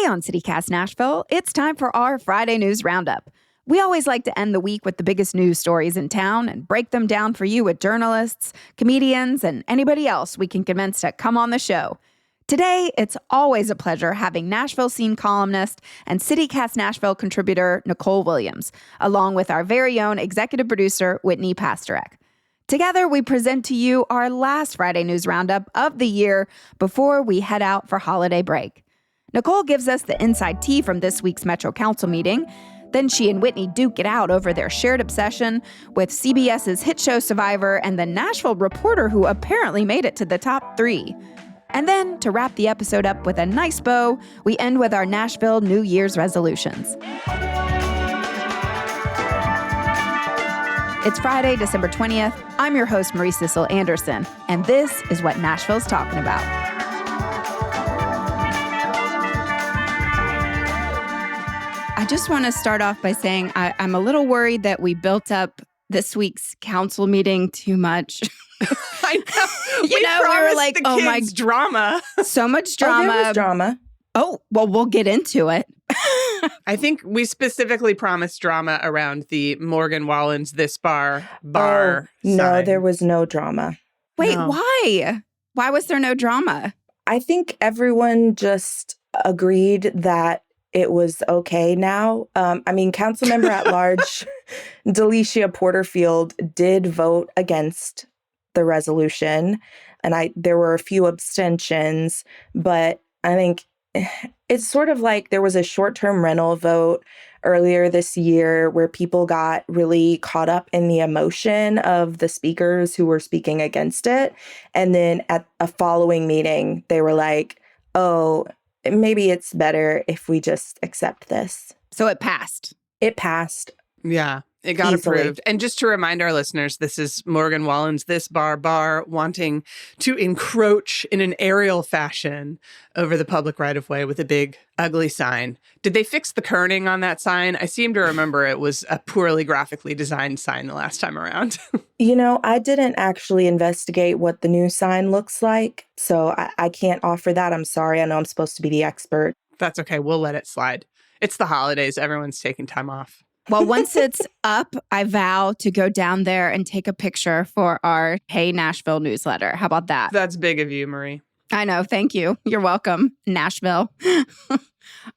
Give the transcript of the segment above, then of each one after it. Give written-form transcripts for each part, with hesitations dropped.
on CityCast Nashville, it's time for our Friday News Roundup. We always like to end the week with the biggest news stories in town and break them down for you with journalists, comedians, and anybody else we can convince to come on the show. Today, it's always a pleasure having Nashville Scene columnist and CityCast Nashville contributor Nicole Williams, along with our very own executive producer, Whitney Pasterek. Together, we present to you our last Friday News Roundup of the year before we head out for holiday break. Nicole gives us the inside tea from this week's Metro Council meeting. Then she and Whitney duke it out over their shared obsession with CBS's hit show Survivor and the Nashville reporter who apparently made it to the top 3. And then, to wrap the episode up with a nice bow, we end with our Nashville New Year's resolutions. It's Friday, December 20th. I'm your host, Marie Cecil Anderson, and this is what Nashville's talking about. I just want to start off by saying I'm a little worried that we built up this week's council meeting too much. I know. We were like, oh my, drama. So much drama. There was drama. Oh, well, we'll get into it. I think we specifically promised drama around the Morgan Wallen's This Bar No, sign. there was no drama. Wait, No. why? Why was there no drama? I think everyone just agreed that it was okay now. Council member at large, Delicia Porterfield, did vote against the resolution, and there were a few abstentions, but I think it's sort of like there was a short-term rental vote earlier this year where people got really caught up in the emotion of the speakers who were speaking against it. And then at a following meeting, they were like, oh, maybe it's better if we just accept this. So it passed. It passed. Yeah, it got Easily. approved. And just to remind our listeners, this is Morgan Wallen's This Bar wanting to encroach in an aerial fashion over the public right-of-way with a big, ugly sign. Did they fix the kerning on that sign? I seem to remember it was a poorly graphically designed sign the last time around. I didn't actually investigate what the new sign looks like, so I can't offer that. I'm sorry. I know I'm supposed to be the expert. That's okay. We'll let it slide. It's the holidays. Everyone's taking time off. Well, once it's up, I vow to go down there and take a picture for our Hey Nashville newsletter. How about that? That's big of you, Marie. I know. Thank you. You're welcome, Nashville.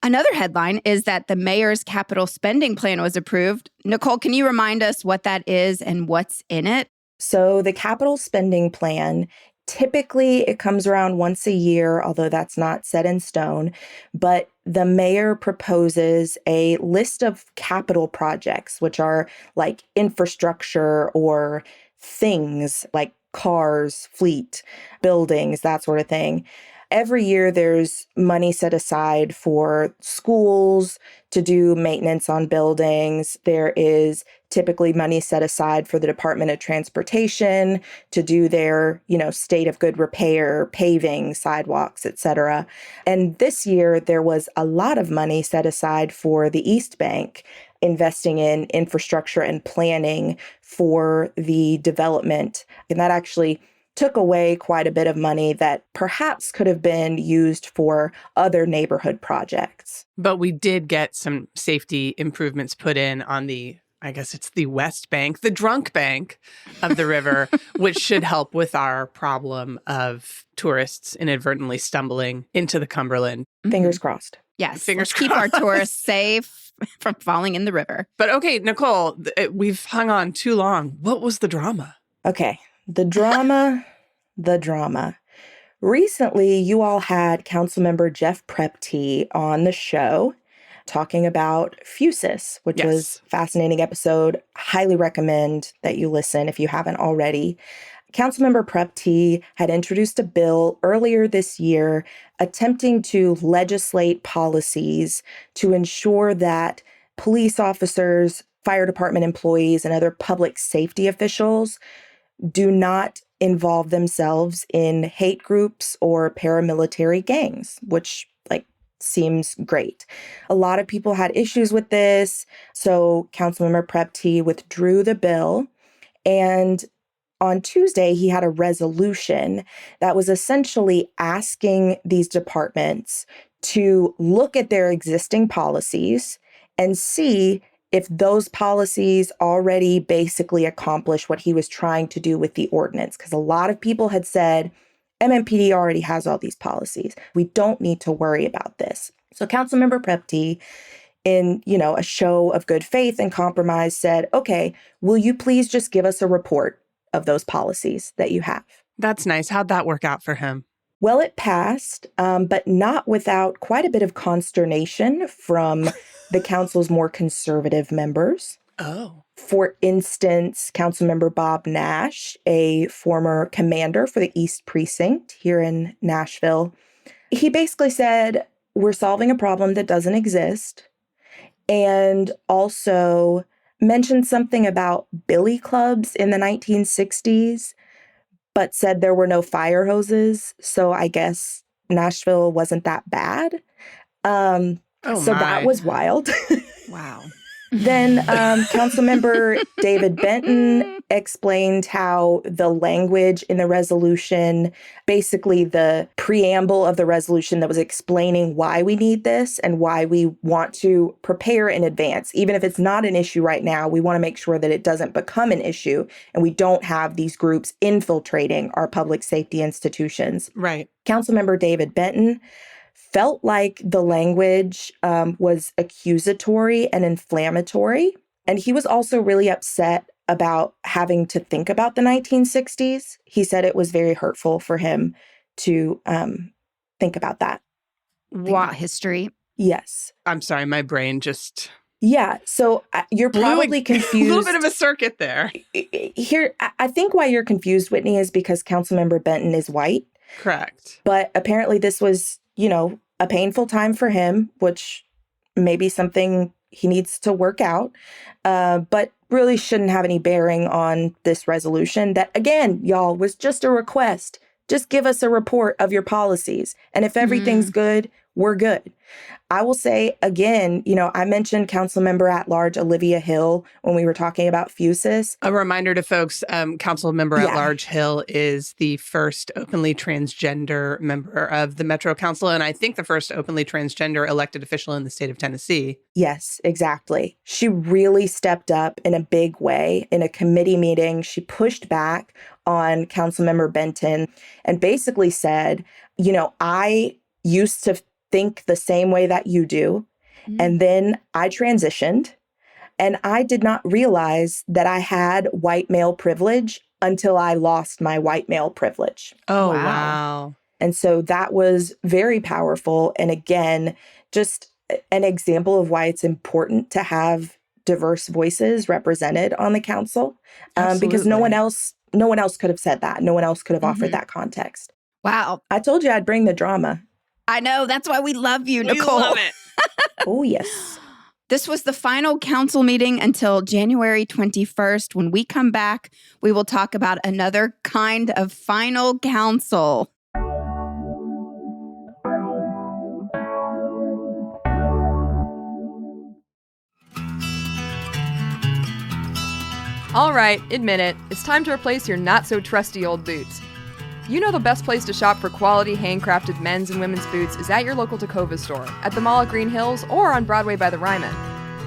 Another headline is that the mayor's capital spending plan was approved. Nicole, can you remind us what that is and what's in it? So the capital spending plan, typically it comes around once a year, although that's not set in stone. But the mayor proposes a list of capital projects, which are like infrastructure or things like cars, fleet, buildings, that sort of thing. Every year there's money set aside for schools to do maintenance on buildings. There is typically money set aside for the Department of Transportation to do their, state of good repair, paving, sidewalks, etc. And this year there was a lot of money set aside for the East Bank, investing in infrastructure and planning for the development. And that actually took away quite a bit of money that perhaps could have been used for other neighborhood projects. But we did get some safety improvements put in on I guess it's the West Bank, the drunk bank of the river, which should help with our problem of tourists inadvertently stumbling into the Cumberland. Fingers crossed. Yes. Fingers Keep our crossed. tourists safe from falling in the river. But okay, Nicole, we've hung on too long. What was the drama? Okay, the drama. Recently, you all had Councilmember Jeff Prepty on the show talking about Fusus, which was a fascinating episode. Highly recommend that you listen if you haven't already. Councilmember Prepty had introduced a bill earlier this year attempting to legislate policies to ensure that police officers, fire department employees, and other public safety officials do not involve themselves in hate groups or paramilitary gangs, which seems great. A lot of people had issues with this, so Councilmember Prepty withdrew the bill. And on Tuesday, he had a resolution that was essentially asking these departments to look at their existing policies and see if those policies already basically accomplish what he was trying to do with the ordinance. Because a lot of people had said, MMPD already has all these policies. We don't need to worry about this. So Councilmember Prepty, in, a show of good faith and compromise, said, okay, will you please just give us a report of those policies that you have? That's nice. How'd that work out for him? Well, it passed, but not without quite a bit of consternation from the council's more conservative members. Oh. For instance, Councilmember Bob Nash, a former commander for the East Precinct here in Nashville, he basically said, we're solving a problem that doesn't exist, and also mentioned something about billy clubs in the 1960s, but said there were no fire hoses. So I guess Nashville wasn't that bad. That was wild. Wow. Then Councilmember David Benton explained how the language in the resolution, basically the preamble of the resolution that was explaining why we need this and why we want to prepare in advance. Even if it's not an issue right now, we want to make sure that it doesn't become an issue and we don't have these groups infiltrating our public safety institutions. Right. Councilmember David Benton felt like the language was accusatory and inflammatory. And he was also really upset about having to think about the 1960s. He said it was very hurtful for him to think about that. Think about history. Yes. I'm sorry, my brain just... Yeah, so you're probably confused. A little bit of a circuit there. Here, I think why you're confused, Whitney, is because Councilmember Benton is white. Correct. But apparently this was, a painful time for him, which may be something he needs to work out, but really shouldn't have any bearing on this resolution that, again, y'all, was just a request. Just give us a report of your policies. And if everything's good, we're good. I will say again, I mentioned Councilmember at Large Olivia Hill when we were talking about FUSIS. A reminder to folks, Councilmember at Large Hill is the first openly transgender member of the Metro Council, and I think the first openly transgender elected official in the state of Tennessee. Yes, exactly. She really stepped up in a big way in a committee meeting. She pushed back on Councilmember Benton and basically said, I used to think the same way that you do. And then I transitioned and I did not realize that I had white male privilege until I lost my white male privilege. Oh, wow. And so that was very powerful. And again, just an example of why it's important to have diverse voices represented on the council, because no one else could have said that. No one else could have offered that context. Wow. I told you I'd bring the drama. I know. That's why we love you, Nicole. We love it. Oh, yes. This was the final council meeting until January 21st. When we come back, we will talk about another kind of final council. All right, admit it. It's time to replace your not-so-trusty old boots. You know the best place to shop for quality, handcrafted men's and women's boots is at your local Tacova store, at the Mall at Green Hills, or on Broadway by the Ryman.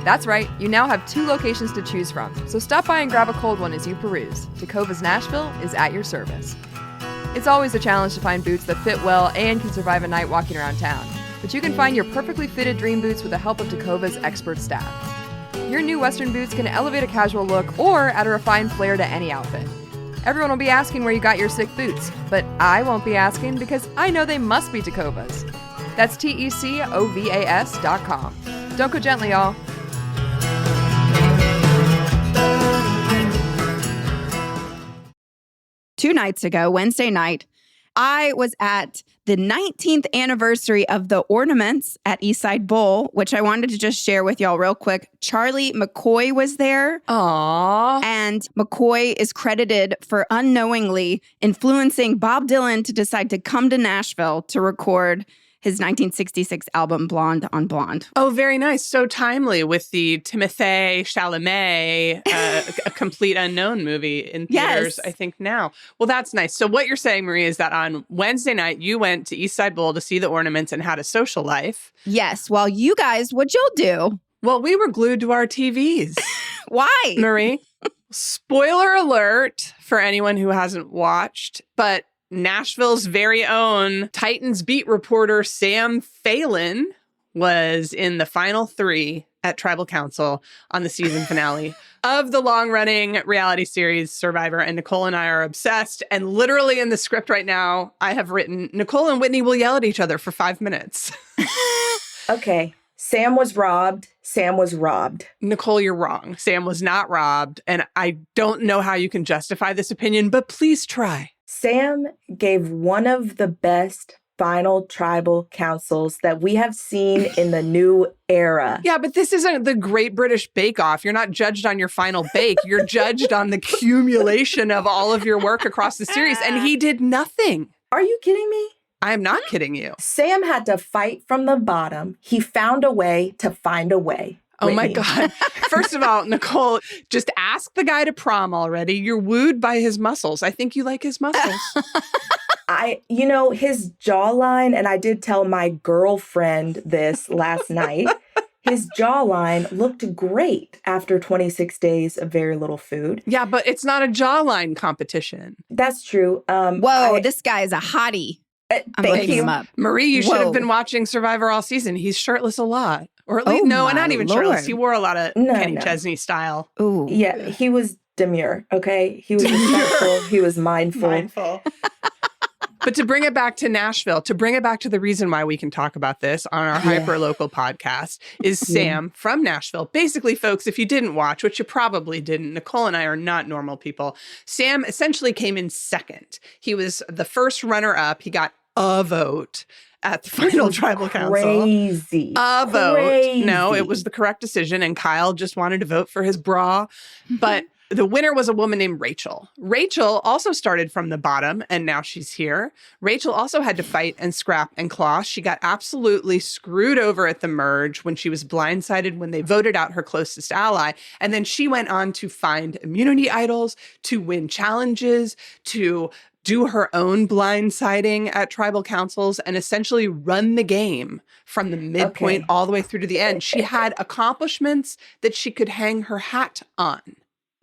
That's right, you now have 2 locations to choose from, so stop by and grab a cold one as you peruse. Tacova's Nashville is at your service. It's always a challenge to find boots that fit well and can survive a night walking around town, but you can find your perfectly fitted dream boots with the help of Tacova's expert staff. Your new Western boots can elevate a casual look or add a refined flair to any outfit. Everyone will be asking where you got your sick boots, but I won't be asking because I know they must be Tacovas. That's TECOVAS.com. Don't go gently, y'all. Two nights ago, Wednesday night, I was at the 19th anniversary of the Ornaments at Eastside Bowl, which I wanted to just share with y'all real quick. Charlie McCoy was there. Aww. And McCoy is credited for unknowingly influencing Bob Dylan to decide to come to Nashville to record his 1966 album Blonde on Blonde. Oh, very nice. So timely with the Timothée Chalamet, a complete unknown movie in theaters, Yes. I think now. Well, that's nice. So what you're saying, Marie, is that on Wednesday night, you went to East Side Bowl to see the ornaments and had a social life. Yes. Well, you guys, what'd y'all do? Well, we were glued to our TVs. Why? Marie, spoiler alert for anyone who hasn't watched, but Nashville's very own Titans beat reporter Sam Phelan was in the final 3 at Tribal Council on the season finale of the long-running reality series Survivor. And Nicole and I are obsessed. And literally in the script right now, I have written, Nicole and Whitney will yell at each other for 5 minutes. Okay. Sam was robbed. Sam was robbed. Nicole, you're wrong. Sam was not robbed. And I don't know how you can justify this opinion, but please try. Sam gave one of the best final tribal councils that we have seen in the new era. Yeah, but this isn't the Great British Bake Off. You're not judged on your final bake. You're judged on the accumulation of all of your work across the series. And he did nothing. Are you kidding me? I am not kidding you. Sam had to fight from the bottom. He found a way to find a way. Oh my Whitney. God. First of all, Nicole, just ask the guy to prom already. You're wooed by his muscles. I think you like his muscles. His jawline, and I did tell my girlfriend this last night, his jawline looked great after 26 days of very little food. Yeah, but it's not a jawline competition. That's true. Whoa, this guy is a hottie. I'm Thank looking you. him up. Marie, you should Whoa. have been watching Survivor all season. He's shirtless a lot. Or at least, Oh no, my not even Lord. shirtless. He wore a lot of No, Kenny no. Chesney style. Ooh. Yeah, he was demure, okay? He was respectful. He was mindful. But to bring it back to Nashville, to bring it back to the reason why we can talk about this on our hyper-local podcast is Sam from Nashville. Basically, folks, if you didn't watch, which you probably didn't, Nicole and I are not normal people. Sam essentially came in second. He was the first runner-up. He got a vote at the final tribal council. Crazy. A vote. Crazy. No, it was the correct decision. And Kyle just wanted to vote for his bra. But the winner was a woman named Rachel. Rachel also started from the bottom, and now she's here. Rachel also had to fight and scrap and claw. She got absolutely screwed over at the merge when she was blindsided when they voted out her closest ally. And then she went on to find immunity idols, to win challenges, to do her own blindsiding at tribal councils, and essentially run the game from the midpoint all the way through to the end. She had accomplishments that she could hang her hat on.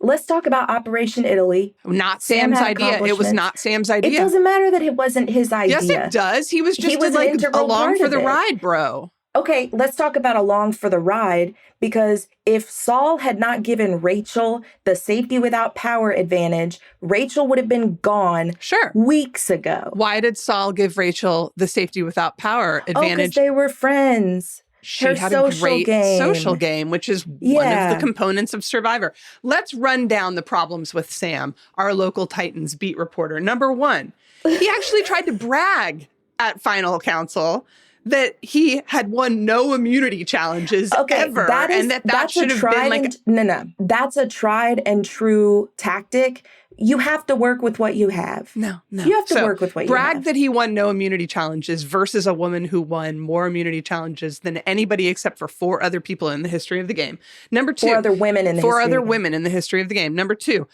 Let's talk about Operation Italy. Not Sam Sam's had idea. It was accomplishments. not Sam's It idea. doesn't matter that it wasn't his idea. Yes, it does. He was just was an integral along part for of the it. ride, bro. Okay, let's talk about along for the ride, because if Saul had not given Rachel the safety without power advantage, Rachel would have been gone Sure. weeks ago. Why did Saul give Rachel the safety without power Oh, because advantage? they were friends. She her had a social great game. social game, which is one of Yeah. the components of Survivor. Let's run down the problems with Sam, our local Titans beat reporter. Number one, he actually tried to brag at Final Council that he had won no immunity challenges ever. And that should have been like... No. That's a tried and true tactic. You have to work with what you have. No. You have to work with what you brag have. that he won no immunity challenges versus a woman who won more immunity challenges than anybody except for 4 other people in the history of the game. Number 2. 4 other women in the 4 history other of the game. women in the history of the game. Number 2.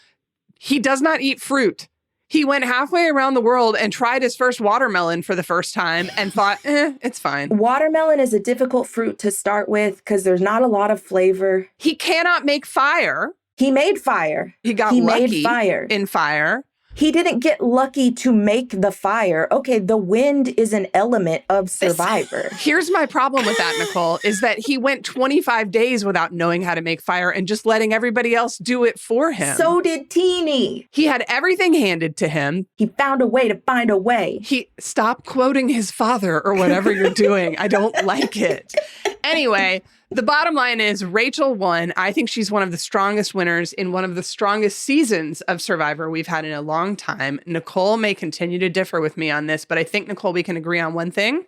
He does not eat fruit. He went halfway around the world and tried his first watermelon for the first time and thought, it's fine. Watermelon is a difficult fruit to start with because there's not a lot of flavor. He cannot make fire. He made fire. He got He lucky made fire. in fire. He didn't get lucky to make the fire. Okay, the wind is an element of Survivor. Here's my problem with that, Nicole, is that he went 25 days without knowing how to make fire and just letting everybody else do it for him. So did Teeny. He had everything handed to him. He found a way to find a way. Stop quoting his father or whatever you're doing. I don't like it. Anyway, the bottom line is Rachel won. I think she's one of the strongest winners in one of the strongest seasons of Survivor we've had in a long time. Nicole may continue to differ with me on this, but I think, Nicole, we can agree on one thing.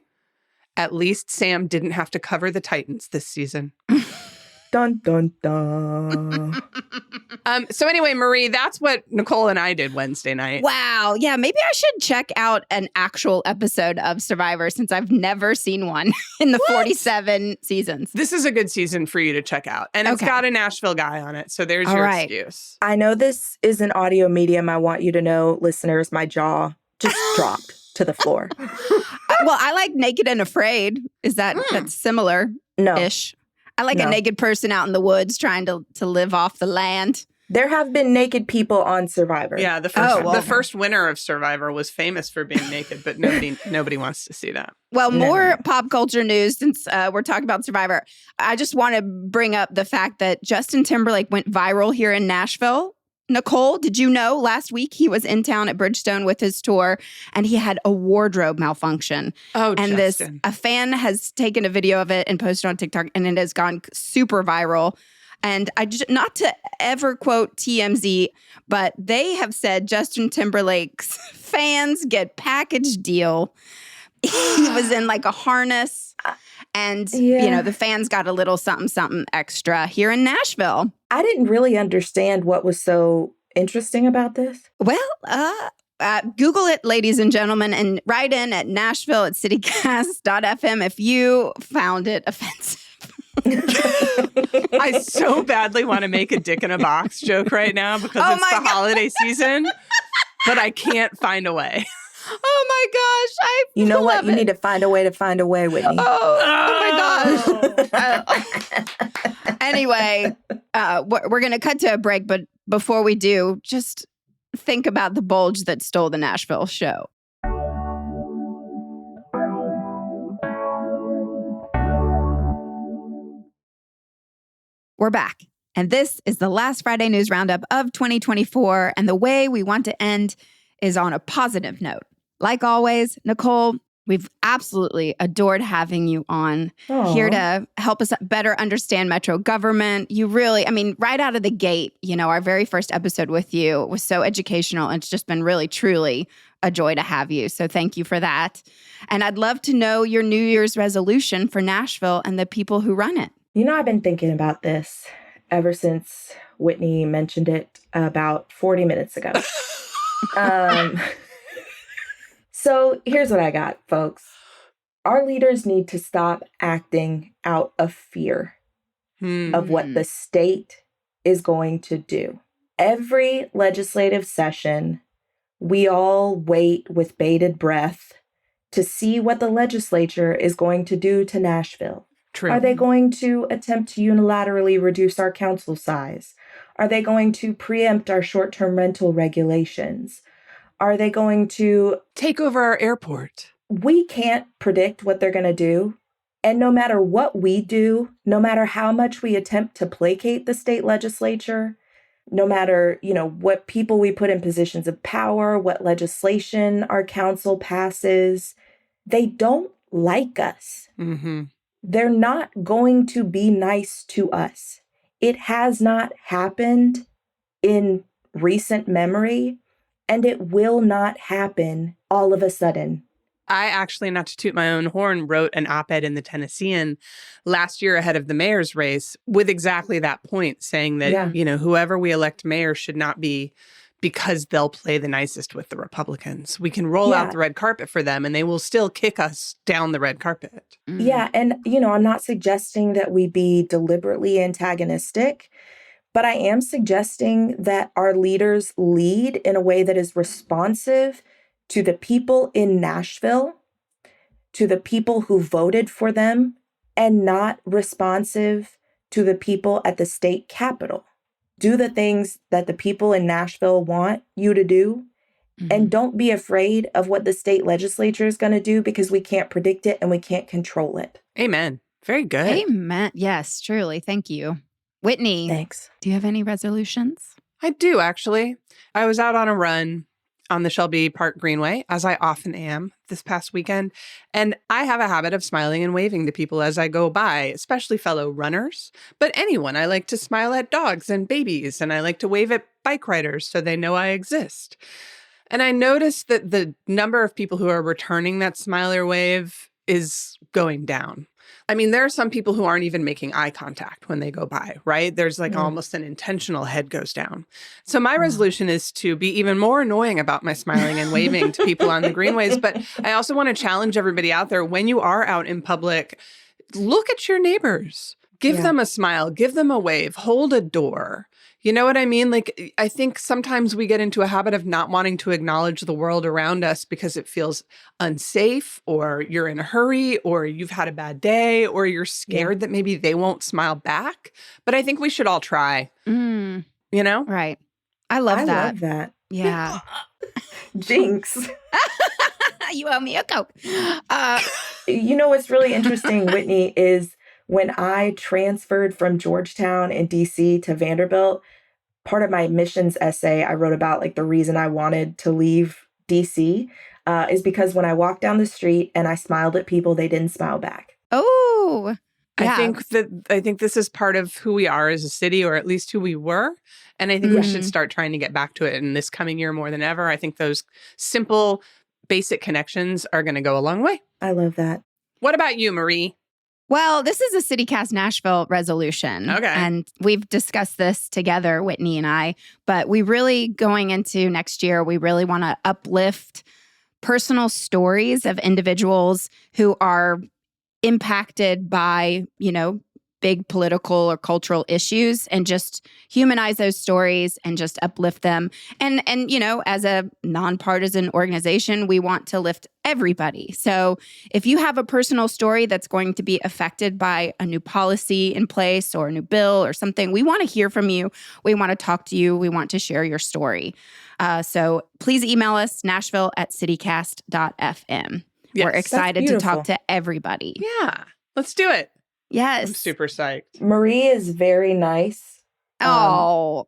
At least Sam didn't have to cover the Titans this season. Dun, dun, dun. So anyway, Marie, that's what Nicole and I did Wednesday night. Wow. Yeah, maybe I should check out an actual episode of Survivor since I've never seen one in the 47 seasons. This is a good season for you to check out. And it's got a Nashville guy on it. So there's All your right. excuse. I know this is an audio medium. I want you to know, listeners, my jaw just dropped to the floor. Well, I like Naked and Afraid. Is that's similar-ish? No. I like a naked person out in the woods trying to live off the land. There have been naked people on Survivor. Yeah, the first winner of Survivor was famous for being naked, but nobody wants to see that. Well, more pop culture news since we're talking about Survivor. I just want to bring up the fact that Justin Timberlake went viral here in Nashville. Nicole, did you know last week he was in town at Bridgestone with his tour and he had a wardrobe malfunction? Oh, and Justin. a fan has taken a video of it and posted on TikTok and it has gone super viral. And I just, not to ever quote TMZ, but they have said Justin Timberlake's fans get package deal. He was in like a harness and, the fans got a little something, something extra here in Nashville. I didn't really understand what was so interesting about this. Well, Google it, ladies and gentlemen, and write in at Nashville at citycast.fm if you found it offensive. I so badly want to make a dick in a box joke right now because it's the holiday season, but I can't find a way. Oh my gosh. You know what? You need to find a way, Whitney. Oh my gosh. Anyway, we're going to cut to a break, but before we do, just think about the bulge that stole the Nashville show. We're back, and this is the last Friday News Roundup of 2024, and the way we want to end is on a positive note. Like always, Nicole, we've absolutely adored having you on here to help us better understand Metro government. You really, right out of the gate, our very first episode with you was so educational, and it's just been really, truly a joy to have you. So thank you for that. And I'd love to know your New Year's resolution for Nashville and the people who run it. I've been thinking about this ever since Whitney mentioned it about 40 minutes ago. So here's what I got, folks. Our leaders need to stop acting out of fear of what the state is going to do. Every legislative session, we all wait with bated breath to see what the legislature is going to do to Nashville. True. Are they going to attempt to unilaterally reduce our council size? Are they going to preempt our short-term rental regulations? Are they going to take over our airport? We can't predict what they're going to do. And no matter what we do, no matter how much we attempt to placate the state legislature, no matter, what people we put in positions of power, what legislation our council passes, they don't like us. Mm-hmm. They're not going to be nice to us. It has not happened in recent memory, and it will not happen all of a sudden. I actually, not to toot my own horn, wrote an op-ed in the Tennessean last year ahead of the mayor's race with exactly that point, saying that, whoever we elect mayor should not be because they'll play the nicest with the Republicans. We can roll out the red carpet for them and they will still kick us down the red carpet. Mm. Yeah. And, I'm not suggesting that we be deliberately antagonistic, but I am suggesting that our leaders lead in a way that is responsive to the people in Nashville, to the people who voted for them, and not responsive to the people at the state capitol. Do the things that the people in Nashville want you to do. Mm-hmm. And don't be afraid of what the state legislature is going to do because we can't predict it and we can't control it. Amen. Very good. Amen. Yes, truly. Thank you. Whitney. Thanks. Do you have any resolutions? I do, actually. I was out on a run on the Shelby Park Greenway, as I often am this past weekend. And I have a habit of smiling and waving to people as I go by, especially fellow runners. But anyone, I like to smile at dogs and babies, and I like to wave at bike riders so they know I exist. And I noticed that the number of people who are returning that smile or wave is going down. I mean, there are some people who aren't even making eye contact when they go by, right? There's like almost an intentional head goes down. So my resolution is to be even more annoying about my smiling and waving to people on the greenways. But I also want to challenge everybody out there, when you are out in public, look at your neighbors. Give them a smile, give them a wave, hold a door. You know what I mean? Like, I think sometimes we get into a habit of not wanting to acknowledge the world around us because it feels unsafe, or you're in a hurry, or you've had a bad day, or you're scared that maybe they won't smile back. But I think we should all try, you know? Right. I love that. I love that. Yeah. Jinx. You owe me a Coke. You know what's really interesting, Whitney, is when I transferred from Georgetown in DC to Vanderbilt, part of my admissions essay, I wrote about like the reason I wanted to leave DC is because when I walked down the street and I smiled at people, they didn't smile back. Oh, yeah. I think this is part of who we are as a city, or at least who we were. And I think we should start trying to get back to it in this coming year more than ever. I think those simple, basic connections are going to go a long way. I love that. What about you, Marie? Well, this is a CityCast Nashville resolution. Okay. And we've discussed this together, Whitney and I, but we really, going into next year, we really want to uplift personal stories of individuals who are impacted by, you know, big political or cultural issues, and just humanize those stories and just uplift them. And you know, as a nonpartisan organization, we want to lift everybody. So if you have a personal story that's going to be affected by a new policy in place or a new bill or something, we want to hear from you. We want to talk to you. We want to share your story. So please email us, nashville@citycast.fm. Yes, We're excited to talk to everybody. Yeah, let's do it. Yes. I'm super psyched. Marie is very nice. Whitney, I'd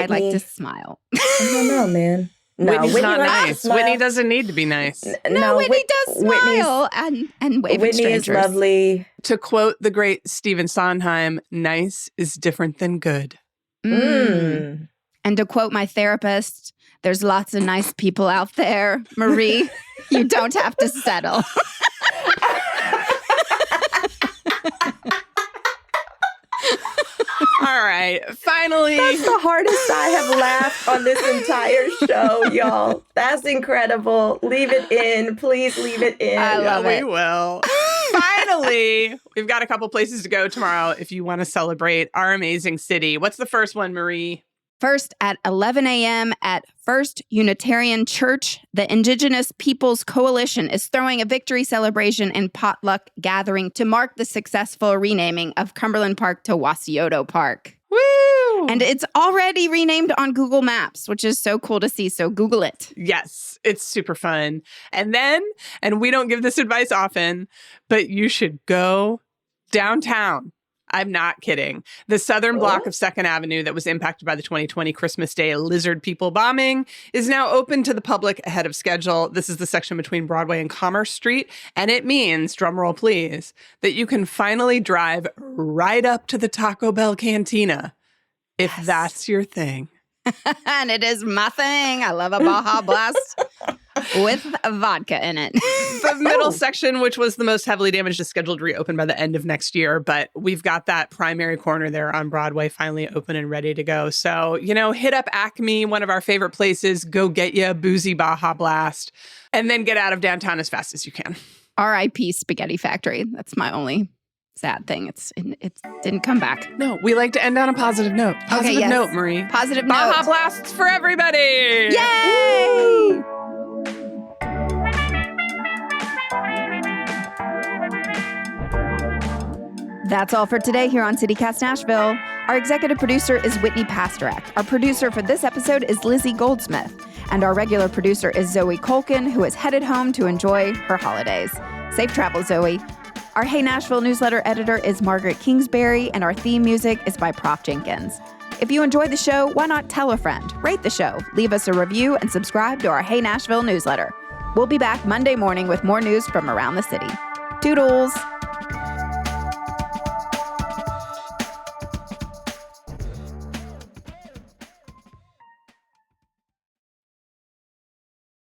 like to Whitney, smile. I don't know, man. No, Whitney's not likes to nice. smile. Whitney doesn't need to be nice. No, Whitney does smile and wave at Whitney strangers. is lovely. To quote the great Stephen Sondheim, nice is different than good. Mm. And to quote my therapist, there's lots of nice people out there. Marie, you don't have to settle. All right. Finally. That's the hardest I have laughed on this entire show, y'all. That's incredible. Leave it in. Please leave it in. I love it. We will. Finally, we've got a couple places to go tomorrow if you want to celebrate our amazing city. What's the first one, Marie? First, at 11 a.m. at First Unitarian Church, the Indigenous Peoples Coalition is throwing a victory celebration and potluck gathering to mark the successful renaming of Cumberland Park to Wasioto Park. Woo! And it's already renamed on Google Maps, which is so cool to see. So Google it. Yes, it's super fun. And then, and we don't give this advice often, but you should go downtown. I'm not kidding. The southern block of 2nd Avenue that was impacted by the 2020 Christmas Day lizard people bombing is now open to the public ahead of schedule. This is the section between Broadway and Commerce Street. And it means, drumroll please, that you can finally drive right up to the Taco Bell Cantina if that's your thing. And it is my thing. I love a Baja Blast with vodka in it. The middle section, which was the most heavily damaged, is scheduled to reopen by the end of next year. But we've got that primary corner there on Broadway finally open and ready to go. So, you know, hit up Acme, one of our favorite places. Go get you a boozy Baja Blast and then get out of downtown as fast as you can. R.I.P. Spaghetti Factory. That's my only sad thing. It didn't come back. No, we like to end on a positive note. Positive note, Marie. Positive Baja note. Blasts for everybody! Yay! That's all for today here on CityCast Nashville. Our executive producer is Whitney Pasternak. Our producer for this episode is Lizzie Goldsmith. And our regular producer is Zoe Colkin, who is headed home to enjoy her holidays. Safe travel, Zoe. Our Hey Nashville newsletter editor is Margaret Kingsbury, and our theme music is by Prof Jenkins. If you enjoy the show, why not tell a friend, rate the show, leave us a review, and subscribe to our Hey Nashville newsletter. We'll be back Monday morning with more news from around the city. Toodles!